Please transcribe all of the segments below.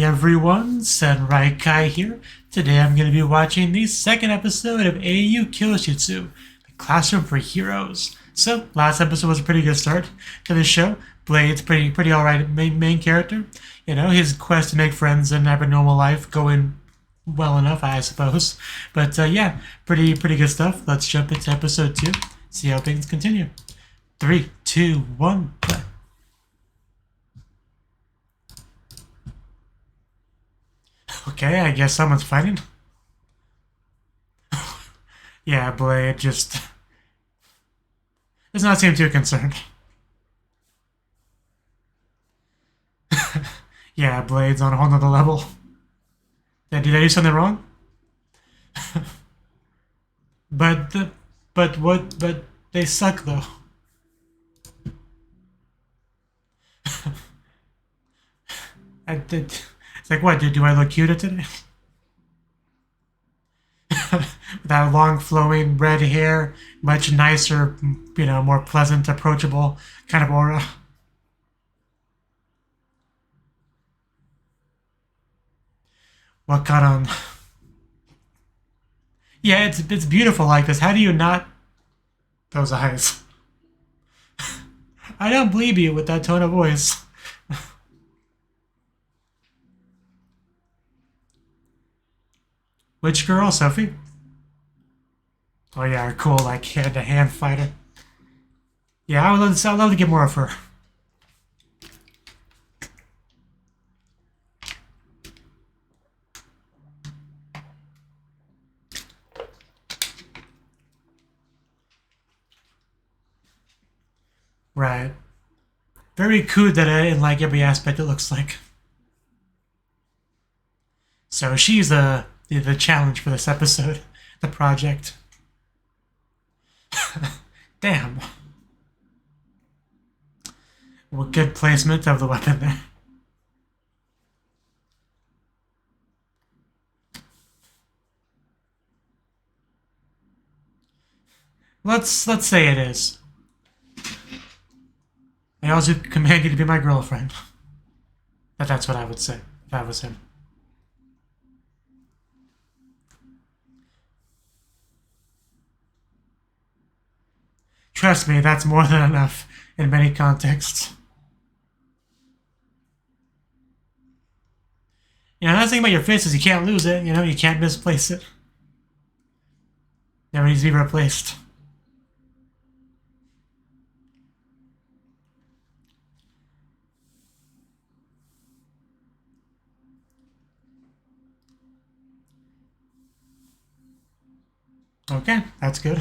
everyone, Senrai here. Today I'm going to be watching the second episode of Eiyuu Kyoushitsu, the Classroom for Heroes. So, last episode was a pretty good start to the show. Blade's pretty alright main character. You know, his quest to make friends and have a normal life going well enough, I suppose. But yeah, pretty good stuff. Let's jump into episode 2, see how things continue. 3, 2, 1, play. Okay, I guess someone's fighting. Yeah, Blade just does not seem too concerned. Yeah, Blade's on a whole nother level. Did I do something wrong? But they suck though. It's like, what, do I look cuter today? With that long flowing red hair, much nicer, you know, more pleasant, approachable kind of aura. What got on? Yeah, it's beautiful like this. How do you not? Those eyes. I don't believe you with that tone of voice. Which girl, Sophie? Oh yeah, her cool like hand-to-hand fighter. Yeah, I'd love to get more of her. Right. Very kudere in like every aspect it looks like. So she's the challenge for this episode, the project. Damn. Well, good placement of the weapon there. Let's say it is. I also command you to be my girlfriend. That's what I would say if I was him. Trust me, that's more than enough in many contexts. You know, the thing about your fist is you can't lose it, you know, you can't misplace it. Never needs to be replaced. Okay, that's good.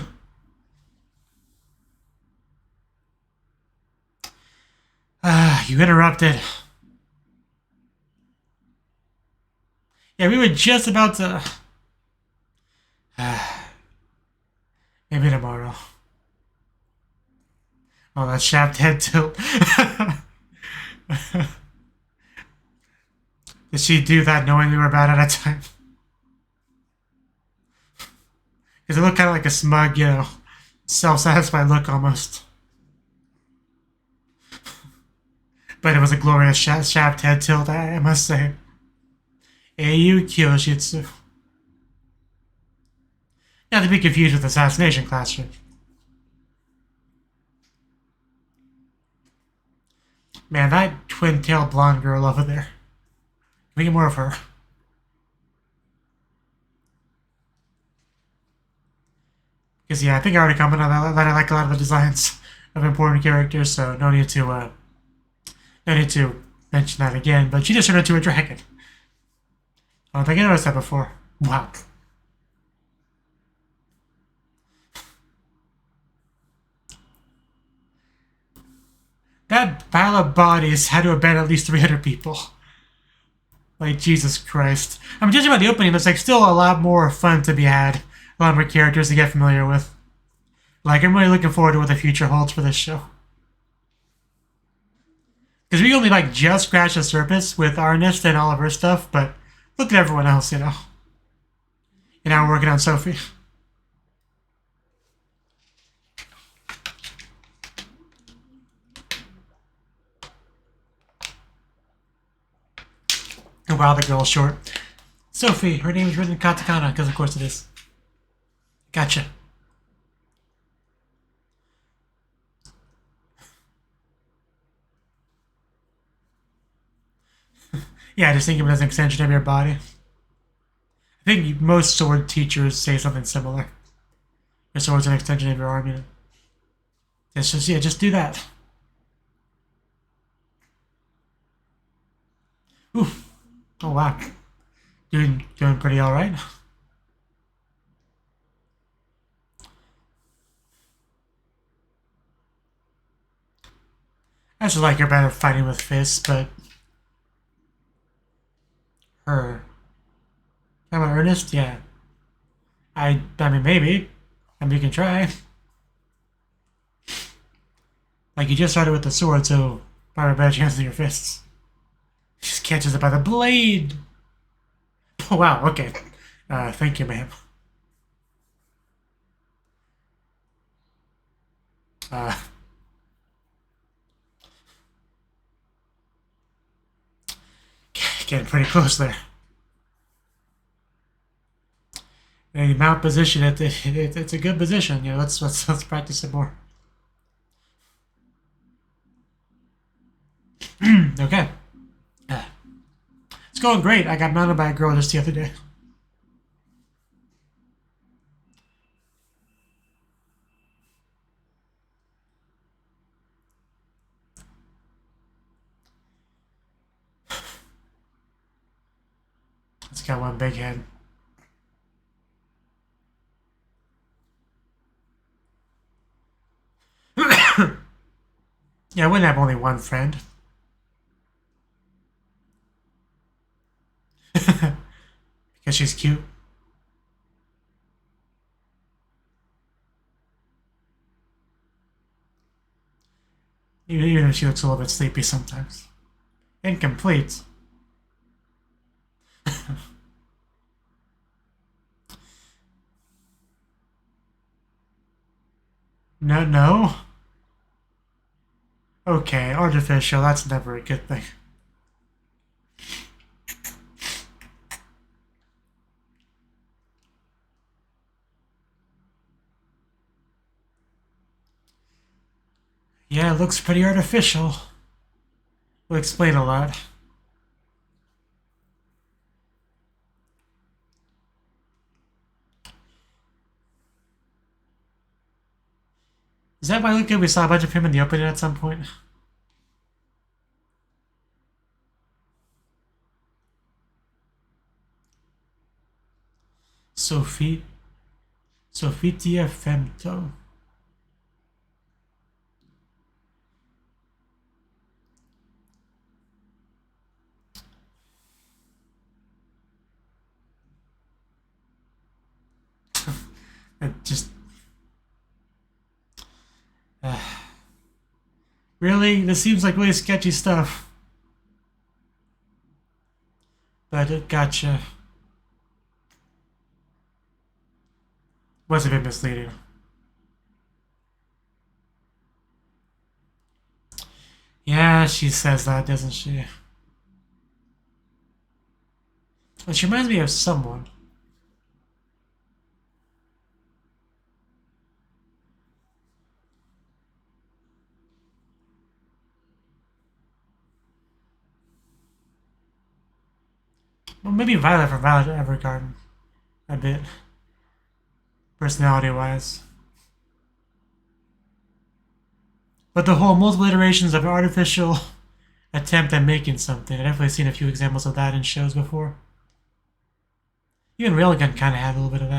You interrupted. Yeah, we were just about to... Maybe tomorrow. Oh, that shaft head tilt. Did she do that knowing we were about out of time? Because it looked kind of like a smug, you know, self-satisfied look almost. But it was a glorious shaft head tilt, I must say. Eiyuu Kyoushitsu. Not to be confused with Assassination Classroom. Man, that twin-tailed blonde girl over there. Can we get more of her? Because, yeah, I think I already commented on that I like a lot of the designs of important characters, so no need to mention that again, but she just turned into a dragon. I don't think I noticed that before. Wow. That pile of bodies had to have been at least 300 people. Like, Jesus Christ. I'm judging by the opening, but it's like still a lot more fun to be had. A lot more characters to get familiar with. Like, I'm really looking forward to what the future holds for this show. Because we only like just scratched the surface with Arnest and all of her stuff, but look at everyone else, you know. And now we're working on Sophie. Wow, the girl's short. Sophie, her name is written in katakana, because of course it is. Gotcha. Yeah, just think of it as an extension of your body. I think most sword teachers say something similar. Your sword's an extension of your arm, you know. It's just, yeah, just do that. Ooh. Oh, wow. Doing pretty alright. I just like her better fighting with fists, but her. Am I earnest? Yeah. I mean, maybe. I mean, you can try. Like, you just started with the sword, so probably a better chance than your fists. She just catches it by the blade. Oh, wow, okay. Thank you, ma'am. Getting pretty close there. And the mount position, it's a good position. You know, let's practice it more. Okay. It's going great. I got mounted by a girl just the other day. It's got one big head. Yeah, I wouldn't have only one friend. Because she's cute. Even if she looks a little bit sleepy sometimes. Incomplete. No. Okay, artificial, that's never a good thing. Yeah, it looks pretty artificial. Will explain a lot. Is that why Luca, we saw a bunch of him in the opening at some point? Sofitia Femto. It just... really? This seems like really sketchy stuff. But it gotcha. Was a bit misleading. Yeah, she says that, doesn't she? Well, she reminds me of someone. Well, maybe Violet from Violet Evergarden. A bit. Personality-wise. But the whole multiple iterations of an artificial attempt at making something. I've definitely seen a few examples of that in shows before. Even Railgun kind of had a little bit of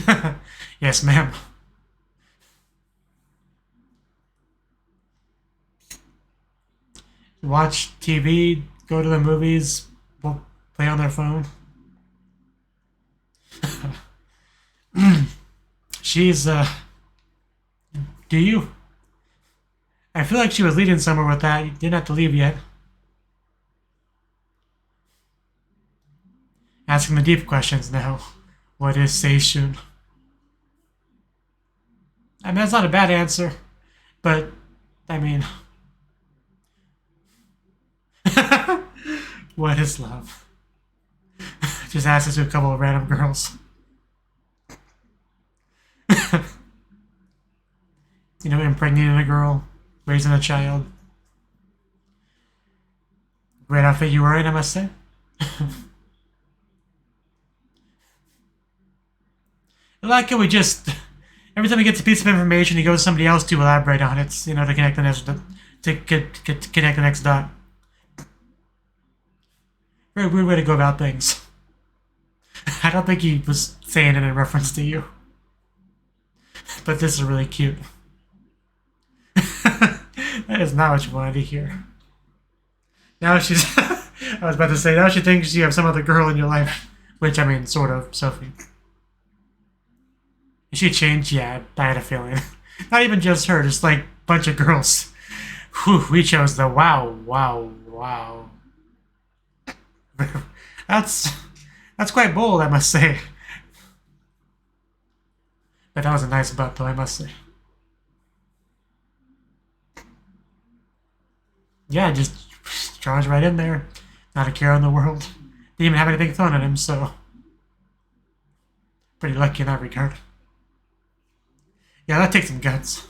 that. Yes, ma'am. Watch TV, go to the movies, play on their phone. She's, do you? I feel like she was leading somewhere with that. You didn't have to leave yet. Asking the deep questions now. What is Seishun? I mean, that's not a bad answer. But, I mean... What is love? Just ask this to a couple of random girls. You know, impregnating a girl, raising a child. Great outfit you were in, I must say. I like how we just, every time he gets a piece of information, he goes to somebody else to elaborate on it, you know, to connect the next, connect the next dot. Very weird way to go about things. I don't think he was saying it in reference to you. But this is really cute. That is not what you wanted to hear. Now she's... I was about to say, now she thinks you have some other girl in your life. Which, I mean, sort of, Sophie. Is she changed? Yeah, I had a feeling. Not even just her, just like a bunch of girls. Whew, we chose the wow. That's quite bold, I must say. But that was a nice butt, though, I must say. Yeah, just charged right in there. Not a care in the world. Didn't even have anything thrown at him, so... Pretty lucky in that regard. Yeah, that takes some guts.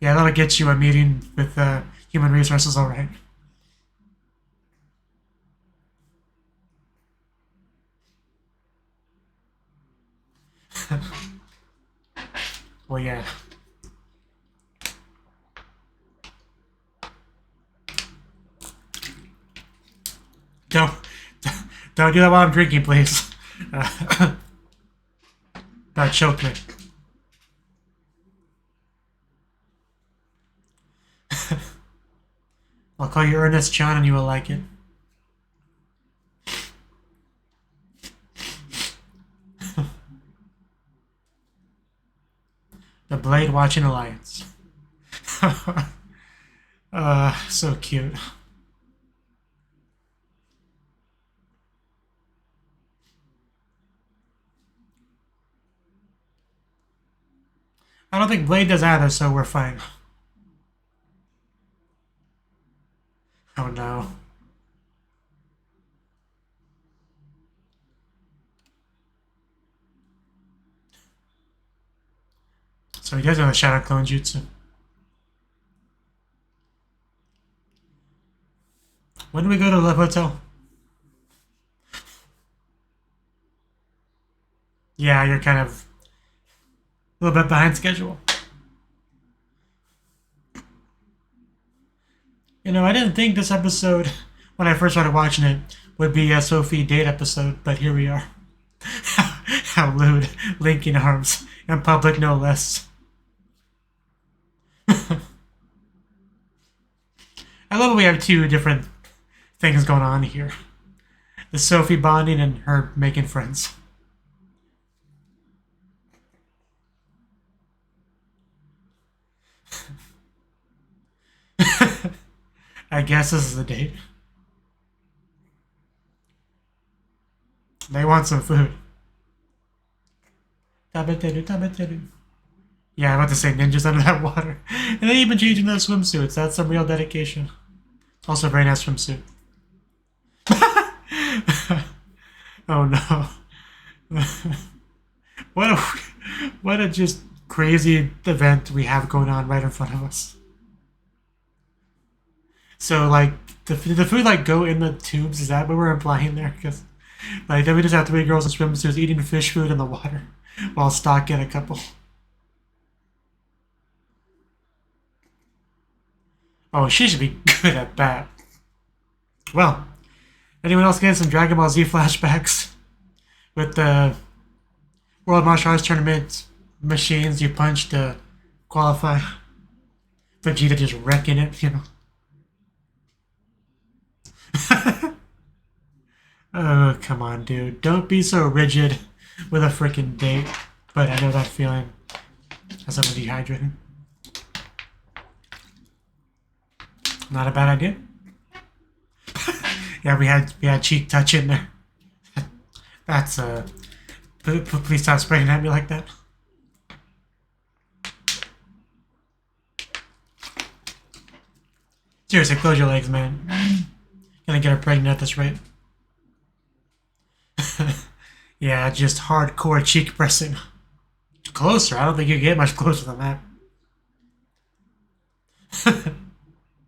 Yeah, that'll get you a meeting with human resources, alright. Well, yeah. Don't do that while I'm drinking, please. That choked me. I'll call you Ernest John and you will like it. The Blade Watching Alliance. So cute. I don't think Blade does either, so we're fine. Oh no. So he does have a Shadow Clone Jutsu. When do we go to the hotel? Yeah, you're kind of a little bit behind schedule. You know, I didn't think this episode, when I first started watching it, would be a Sophie date episode, but here we are. How lewd. Linking arms. In public, no less. I love that we have two different things going on here. The Sophie bonding and her making friends. I guess this is the date. They want some food. Tabeteru. Yeah, I'm about to say ninjas under that water. And they even changing their swimsuits. That's some real dedication. Also a very nice swimsuit. Oh no. What a just crazy event we have going on right in front of us. So, like, did the food, like, go in the tubes? Is that what we're implying there? Because, like, then we just have three girls in swimsuits eating fish food in the water while stalking a couple. Oh, she should be good at that. Well, anyone else getting some Dragon Ball Z flashbacks? With the World Martial Arts Tournament machines you punch to qualify? Vegeta just wrecking it, you know? Oh, come on, dude. Don't be so rigid with a freaking date. But I know that feeling as I'm dehydrated. Not a bad idea. Yeah, we had cheek touch in there. That's please stop spraying at me like that. Seriously, close your legs, man. Gonna get her pregnant at this rate. Yeah, just hardcore cheek pressing. Closer? I don't think you get much closer than that.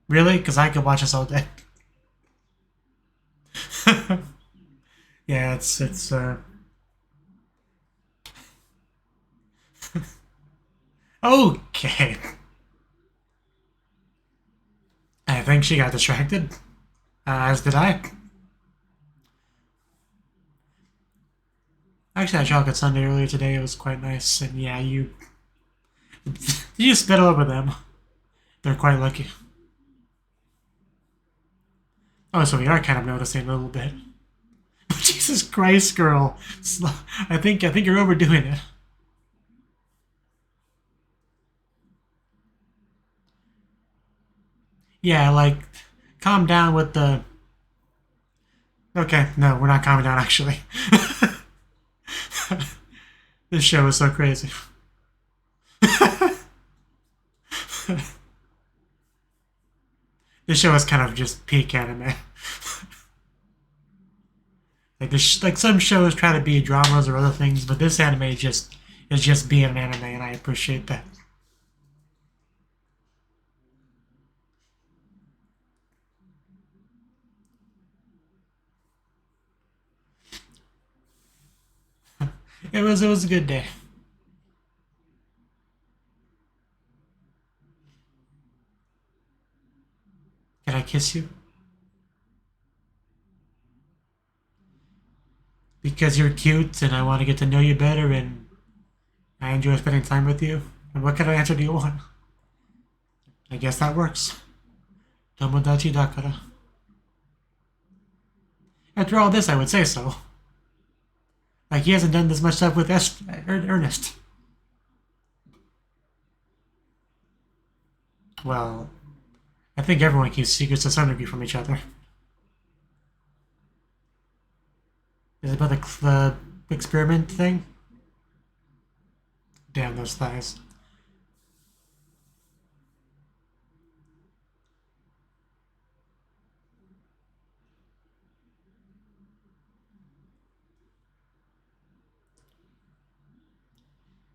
Really? Because I could watch this all day. Yeah, it's okay. I think she got distracted. As did I. Actually, I had chocolate sundae earlier today. It was quite nice. And yeah, you spit all over them. They're quite lucky. Oh, so we are kind of noticing a little bit. Jesus Christ, girl! I think you're overdoing it. Yeah, like, calm down with the. Okay, no, we're not calming down actually. This show is so crazy. This show is kind of just peak anime. Like some shows try to be dramas or other things, but this anime is just being an anime, and I appreciate that. It was a good day. Can I kiss you? Because you're cute, and I want to get to know you better, and I enjoy spending time with you. And what kind of answer do you want? I guess that works. Tomodachi dakara. After all this, I would say so. Like, he hasn't done this much stuff with Ernest. Well, I think everyone keeps secrets to some degree from each other. Is it about the experiment thing? Damn those thighs.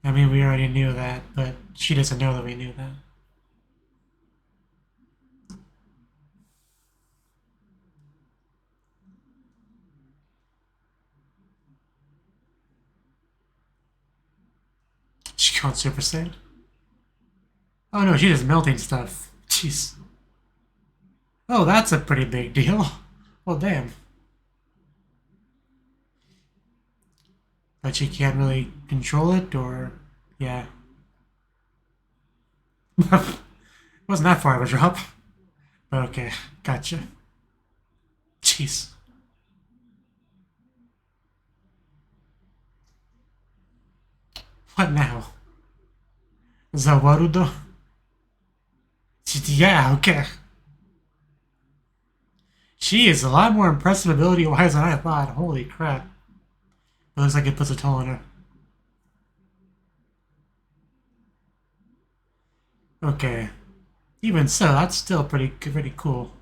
I mean, we already knew that, but she doesn't know that we knew that. She going Super Saiyan? Oh no, she's just melting stuff. Jeez. Oh, that's a pretty big deal. Well, damn. But she can't really control it, or... Yeah. Wasn't that far of a drop. But okay, gotcha. Jeez. What now? Zawarudo? Yeah, okay. She is a lot more impressive ability-wise than I thought. Holy crap. It looks like it puts a toll on her. Okay. Even so, that's still pretty cool.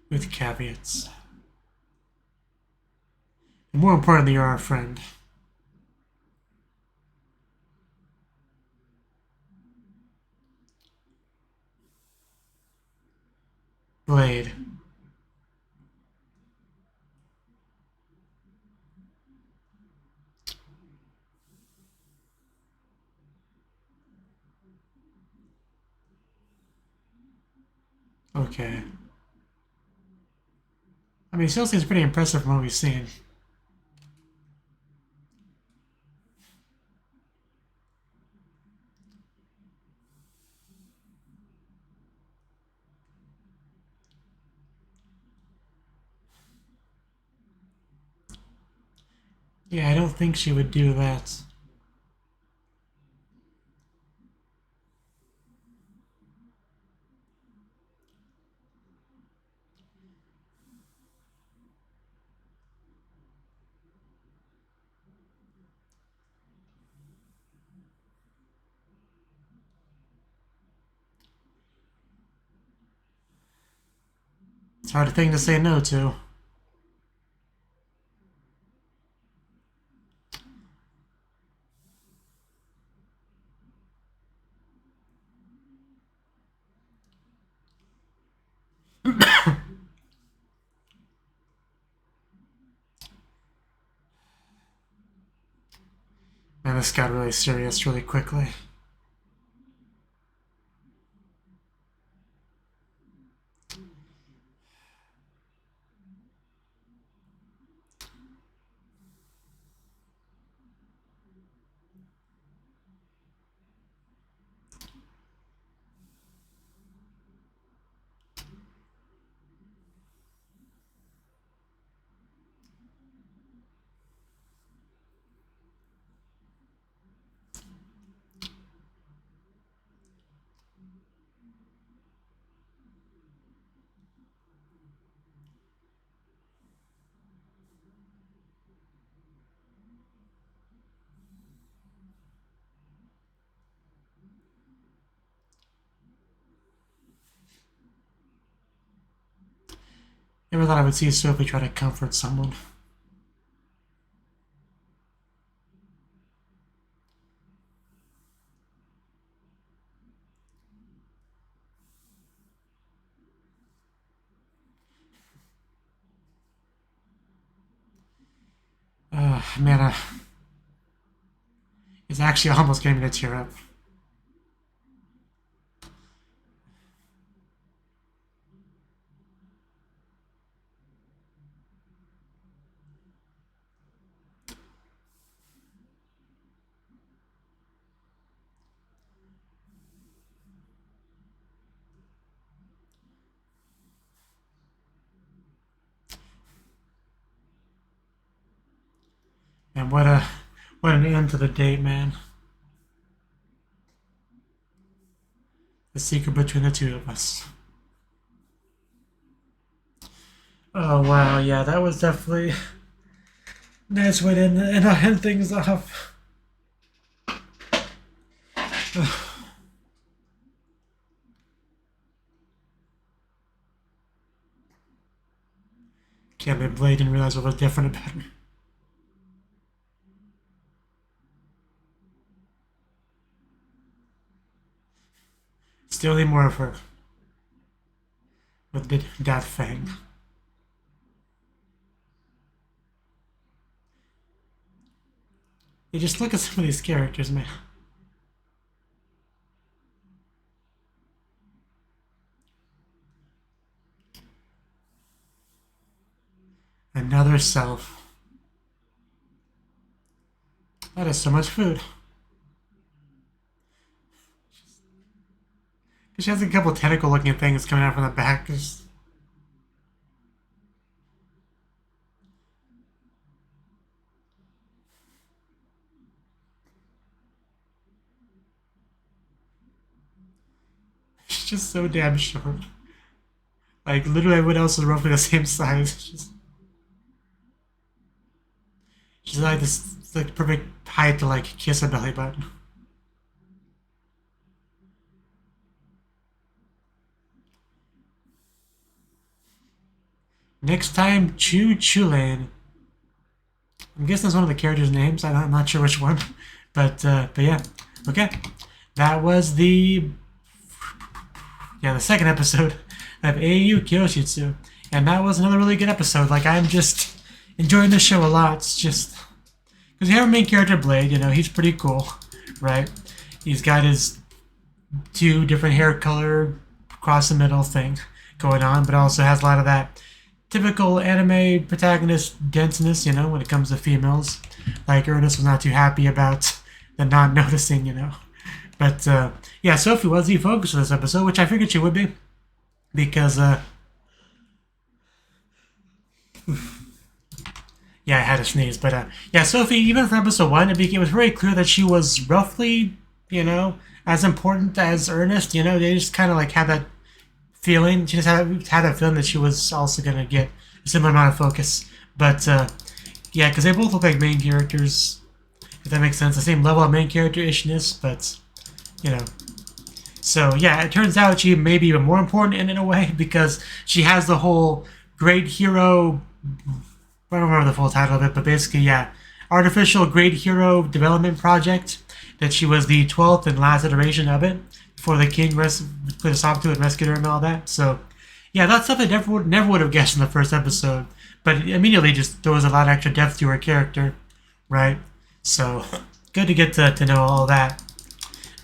With caveats. And more importantly, you're our friend. Blade. Okay. I mean, still seems pretty impressive from what we've seen. Yeah, I don't think she would do that. It's a hard thing to say no to. Man, this got really serious really quickly. Never thought I would see Sophie try to comfort someone. Man, it's actually almost getting me to tear up. And what an end to the date, man. The secret between the two of us. Oh wow, yeah, that was definitely a nice way to end things off. Can't be Blade didn't realize what was different about me. Still need more of her. With that fang. You just look at some of these characters, man. Another self. That is so much food. She has a couple tentacle looking things coming out from the back. She's just so damn short. Like, literally everyone else is roughly the same size. She's like this, like, perfect height to, like, kiss a belly button. Next time, Chulane. I'm guessing that's one of the characters' names. I'm not sure which one, but yeah, okay. That was the second episode of Eiyuu Kyoushitsu, and that was another really good episode. Like, I'm just enjoying the show a lot. It's just because you have a main character, Blade. You know, he's pretty cool, right? He's got his two different hair color across the middle thing going on, but also has a lot of that typical anime protagonist denseness, you know, when it comes to females. Like, Ernest was not too happy about the not noticing, you know. But, yeah, Sophie was the focus of this episode, which I figured she would be. Because, yeah, I had to sneeze. But, yeah, Sophie, even for episode 1, it was very clear that she was roughly, you know, as important as Ernest. You know, they just kind of, like, had that feeling. She just had that feeling that she was also going to get a similar amount of focus. But, yeah, because they both look like main characters, if that makes sense. The same level of main character-ishness, but, you know, So yeah, it turns out she may be even more important in a way because she has the whole great hero. I don't remember the full title of it, but basically, yeah, artificial great hero development project. That she was the 12th and last iteration of it before the king put a stop to it, rescued her, and all that. So yeah, that's stuff I never would have guessed in the first episode, but it immediately just throws a lot of extra depth to her character, right? So good to get to know all that.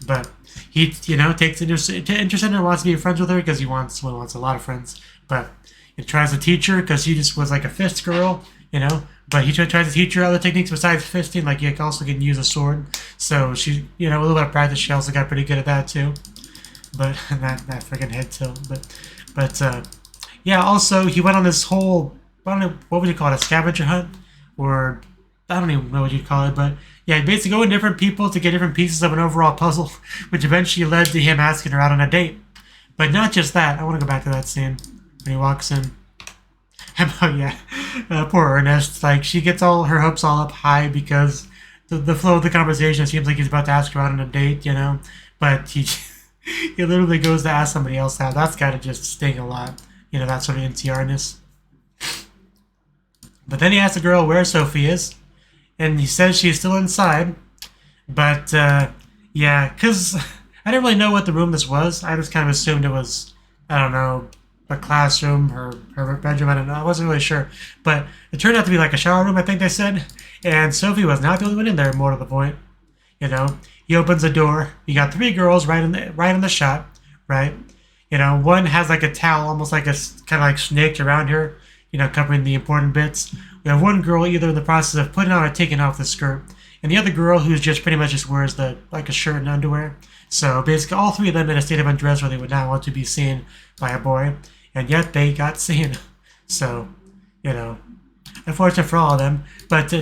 But he, takes interest in her, wants to be friends with her because he wants a lot of friends. But he tries to teach her because she just was like a fist girl, But he tries to teach her other techniques besides fisting, like you also can use a sword. So she, a little bit of practice, she also got pretty good at that too. But that freaking head tilt. But yeah, also he went on this whole, I don't know, what would you call it, a scavenger hunt? Or, I don't even know what you'd call it, but yeah, basically going different people to get different pieces of an overall puzzle, which eventually led to him asking her out on a date. But not just that, I want to go back to that scene when he walks in. Oh yeah, poor Ernest, like she gets all her hopes all up high because the flow of the conversation seems like he's about to ask her out on a date, but he literally goes to ask somebody else out. That's gotta just sting a lot, that sort of NTR-ness. But then he asks the girl where Sophie is, and he says she's still inside, but yeah, because I didn't really know what the room this was. I just kind of assumed it was, I don't know, a classroom, her bedroom, I don't know, I wasn't really sure. But it turned out to be like a shower room, I think they said. And Sophie was not the only one in there, more to the point. He opens the door. You got 3 girls right in the shot, right? One has like a towel, almost like a kind of like snaked around her, covering the important bits. We have one girl either in the process of putting on or taking off the skirt, and the other girl who's just pretty much just wears like a shirt and underwear. So basically all 3 of them in a state of undress where they would not want to be seen by a boy, and yet they got seen. So, unfortunate for all of them. But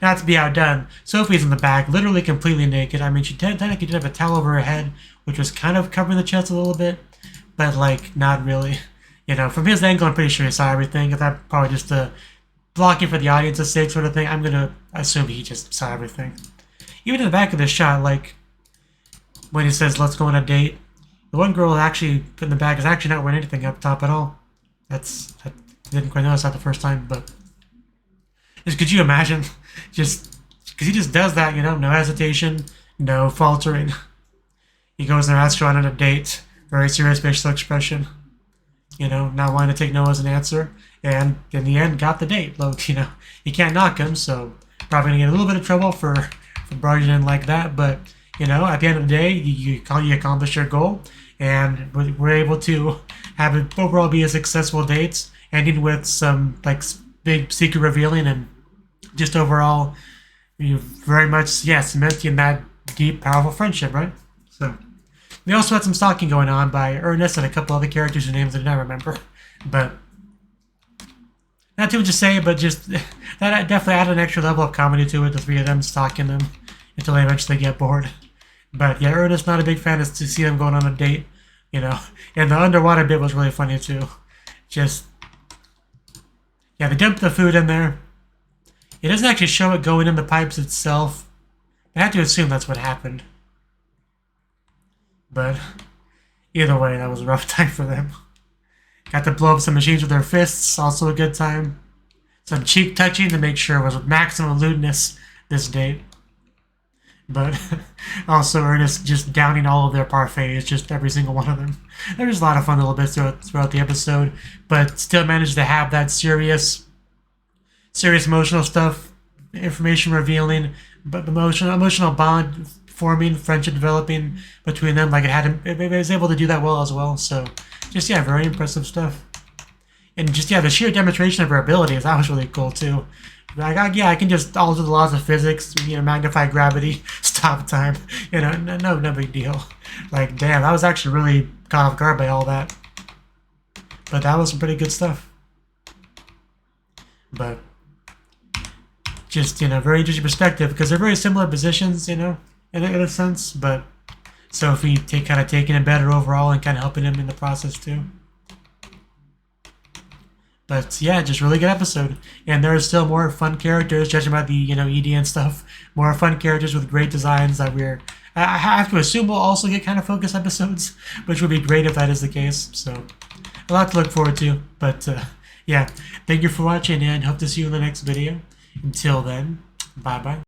not to be outdone, Sophie's in the back, literally completely naked. I mean, she technically did have a towel over her head, which was kind of covering the chest a little bit, but like not really. From his angle, I'm pretty sure he saw everything. That probably just blocking for the audience's sake sort of thing. I'm gonna assume he just saw everything. Even in the back of this shot, like when he says, "Let's go on a date," the one girl actually in the back is actually not wearing anything up top at all. I didn't quite notice that the first time, but could you imagine? Just because he just does that, no hesitation, no faltering. He goes and asks her out on a date, very serious facial expression, not wanting to take no as an answer, and in the end got the date. Look, you can't knock him, so probably gonna get a little bit of trouble for barging in like that, but at the end of the day, you accomplish your goal, and we're able to have it overall be a successful date, ending with some like big secret revealing and just overall, very much cementing that deep, powerful friendship, right? So we also had some stalking going on by Ernest and a couple other characters whose names I don't remember, but not too much to say, but just that definitely added an extra level of comedy to it. The 3 of them stalking them until they eventually get bored. But yeah, Ernest not a big fan is to see them going on a date, and the underwater bit was really funny too. Just they dumped the food in there. It doesn't actually show it going in the pipes itself. I have to assume that's what happened. But either way, that was a rough time for them. Got to blow up some machines with their fists, also a good time. Some cheek touching to make sure it was maximum lewdness this date. But also Ernest just downing all of their parfaits, just every single one of them. There was a lot of fun little bits throughout the episode, but still managed to have that serious emotional stuff, information revealing, but emotional bond forming, friendship developing between them. Like it was able to do that well as well. So just very impressive stuff. And just the sheer demonstration of her abilities, that was really cool too. Like, I can just alter the laws of physics, magnify gravity, stop time, no big deal. Like, damn, I was actually really caught off guard by all that. But that was some pretty good stuff. But just, very interesting perspective, because they're very similar positions, in a sense, but Sophie kind of taking it better overall and kind of helping him in the process too. But yeah, just really good episode. And there are still more fun characters, judging by the, ED and stuff. More fun characters with great designs that we're I have to assume we'll also get kind of focus episodes, which would be great if that is the case. So, a lot to look forward to. But, yeah, thank you for watching, and hope to see you in the next video. Until then, bye-bye.